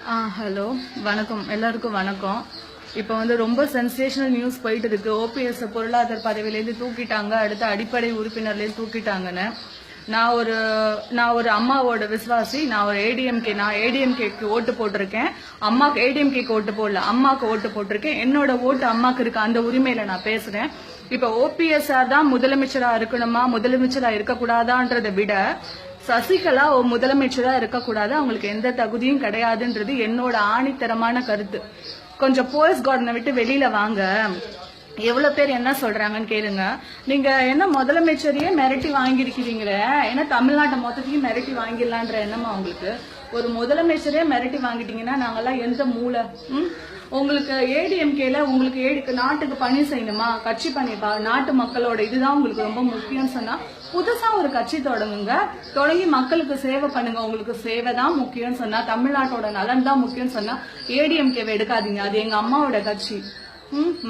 Hello வணக்கம், எல்லாருக்கும் வணக்கம். இப்போ ரொம்ப சென்சேஷனல் நியூஸ் போயிட்டு இருக்கு. ஓபிஎஸ் பொருளாதார பதவியிலேருந்து தூக்கிட்டாங்க, அடுத்த அடிப்படை உறுப்பினர்லேருந்து தூக்கிட்டாங்கன்னு. நான் ஒரு அம்மாவோட விசுவாசி. நான் ஒரு ஏடிஎம்கேக்கு ஓட்டு போட்டிருக்கேன். அம்மாக்கு ஏடிஎம்கேக்கு ஓட்டு போடல, அம்மாக்கு ஓட்டு போட்டிருக்கேன். என்னோட ஓட்டு அம்மாக்கு இருக்கு, அந்த உரிமையில நான் பேசுறேன். இப்ப ஓபிஎஸ்ஆர் தான் முதலமைச்சரா இருக்கணுமா, முதலமைச்சரா இருக்கக்கூடாதான்றதை விட சசிகலா முதலமைச்சரா இருக்கக்கூடாது, அவங்களுக்கு எந்த தகுதியும் கிடையாதுன்றது என்னோட ஆணித்தரமான கருத்து. கொஞ்சம் போலீஸ் கார்டனை விட்டு வெளியில வாங்க. எவ்வளவு பேர் என்ன சொல்றாங்கன்னு கேளுங்க. நீங்க என்ன முதலமைச்சரையே மிரட்டி வாங்கிருக்கிறீங்களே, ஏன்னா தமிழ்நாட்டை மொத்தத்தையும் மிரட்டி வாங்கிடலான்ற எண்ணமா உங்களுக்கு? ஒரு முதலமைச்சரே மிரட்டி வாங்கிட்டீங்கன்னா நாங்கெல்லாம் எந்த மூளை? உங்களுக்கு ஏடிஎம்கேல உங்களுக்கு நாட்டுக்கு பணி செய்யணுமா, கட்சி பண்ணிப்பா, நாட்டு மக்களோட இதுதான் உங்களுக்கு ரொம்ப முக்கியம் சொன்னா புதுசா ஒரு கட்சி தொடங்குங்க, தொடங்கி மக்களுக்கு சேவை பண்ணுங்க. உங்களுக்கு சேவை தான் முக்கியம் சொன்னா, தமிழ்நாட்டோட நலன் தான் முக்கியம் சொன்னா ஏடிஎம்கேவை எடுக்காதீங்க. அது எங்க அம்மாவோட கட்சி.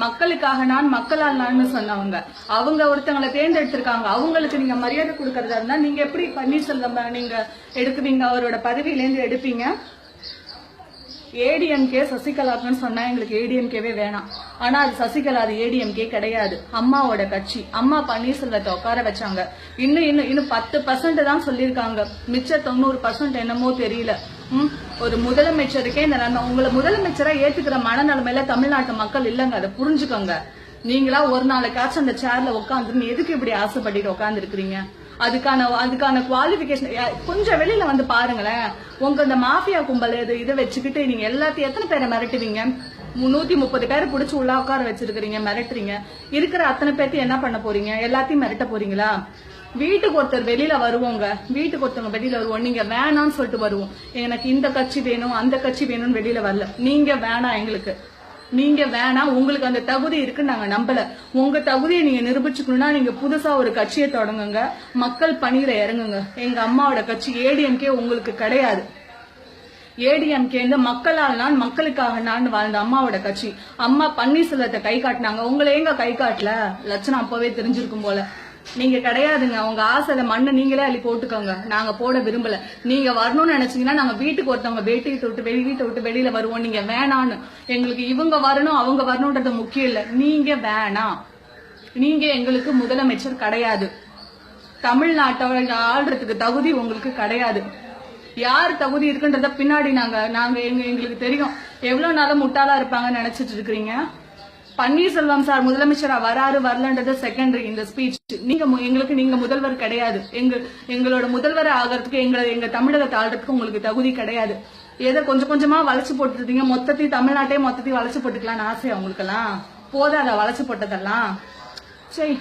மக்களுக்காக நான், மக்களால் நான் சொன்னவங்க. அவங்க ஒருத்தங்களை தேர்ந்தெடுத்திருக்காங்க, அவங்களுக்கு நீங்க மரியாதை கொடுக்கறதா இருந்தா நீங்க எப்படி பன்னீர்செல்வம் நீங்க எடுக்குவீங்க, அவரோட பதவியிலேருந்து எடுப்பீங்க? ஏடிஎம்கே சசிகலாக்குன்னு சொன்னா எங்களுக்கு ஏடிஎம்கேவே வேணாம். ஆனா அது சசிகலா, அது ஏடிஎம்கே கிடையாது, அம்மாவோட கட்சி. அம்மா பன்னீர்செல்வத்தை உட்கார வச்சாங்க. இன்னும் 10% தான் சொல்லியிருக்காங்க, மிச்ச 90% என்னமோ தெரியல. ஒரு முதலமைச்சருக்கே இந்த உங்களை முதலமைச்சரா ஏத்துக்கிற மனநிலைமையில தமிழ்நாட்டு மக்கள் இல்லங்க, அதை புரிஞ்சுக்கோங்க. நீங்களா ஒரு நாளைக்காச்சும் அந்த சேர்ல உட்காந்துருந்து எதுக்கு இப்படி ஆசைப்பட்டு உட்கார்ந்து இருக்கிறீங்க? அதுக்கான குவாலிபிகேஷன் கொஞ்சம் வெளியில வந்து பாருங்களேன். உங்க இந்த மாஃபியா கும்பல் இதை வச்சுக்கிட்டு நீங்க எல்லாத்தையும் எத்தனை பேரை மிரட்டுவீங்க? 130 பேரை பிடிச்சி உள்ள உட்கார வச்சிருக்கீங்க, மிரட்டுறீங்க. இருக்கிற அத்தனை பேர்த்தையும் என்ன பண்ண போறீங்க? எல்லாத்தையும் மிரட்ட போறீங்களா? வீட்டுக்கு ஒருத்தர் வெளியில வருவோங்க, வீட்டுக்கு ஒருத்தவங்க வெளியில வருவோம். நீங்க வேணான்னு சொல்லிட்டு வருவோம், எனக்கு இந்த கட்சி வேணும் அந்த கட்சி வேணும்னு வெளியில வரல. நீங்க வேணாம், எங்களுக்கு நீங்க வேணாம், உங்களுக்கு அந்த தகுதி இருக்குன்னு நாங்க நம்பல. உங்க தகுதியை நீங்க நிரூபிச்சுக்கணும்னா நீங்க புதுசா ஒரு கட்சியை தொடங்குங்க, மக்கள் பணியில இறங்குங்க. எங்க அம்மாவோட கட்சி ஏடிஎம்கே உங்களுக்கு கிடையாது. ஏடிஎம்கே மக்களால் நான், மக்களுக்காக நான் வாழ்ந்த அம்மாவோட கட்சி. அம்மா பன்னீர்செல்வத்தை கை காட்டினாங்க, உங்களை எங்க கை காட்டல? லட்சணம் அப்பவே தெரிஞ்சிருக்கும் போல. நீங்க கிடையாதுங்க, உங்க ஆசையில மண்ணு நீங்களே அள்ளி போட்டுக்கோங்க, நாங்க போட விரும்பல. நீங்க வரணும்னு நினைச்சீங்கன்னா நாங்க வீட்டுக்கு ஒருத்தவங்க வீட்டை விட்டு வெளியில வருவோம். நீங்க வேணான்னு, எங்களுக்கு இவங்க வரணும் அவங்க வரணும்ன்றது முக்கியம் இல்ல. நீங்க வேணாம், நீங்க எங்களுக்கு முதலமைச்சர் கிடையாது. தமிழ்நாட்டோட ஆள்றதுக்கு தகுதி உங்களுக்கு கிடையாது. யார் தகுதி இருக்குன்றத பின்னாடி எங்களுக்கு தெரியும். எவ்வளவு நாளும் முட்டாளா இருப்பாங்கன்னு நினைச்சிட்டு இருக்கிறீங்க. பன்னீர்செல்வம் சார் முதலமைச்சரா வராரு வரலன்றது செகண்டரி. இந்த ஸ்பீச் நீங்க முதல்வர் கிடையாது. எங்களோட முதல்வர் ஆகிறதுக்கு, எங்க தமிழகத்தை ஆள்றதுக்கு உங்களுக்கு தகுதி கிடையாது. ஏதோ கொஞ்சம் கொஞ்சமா வளைச்சு போட்டுருந்தீங்க, மொத்தத்தையும் வளைச்சு போட்டுக்கலாம்னு ஆசையா உங்களுக்கு எல்லாம்? போதாத வளைச்சு போட்டதெல்லாம்? சரி.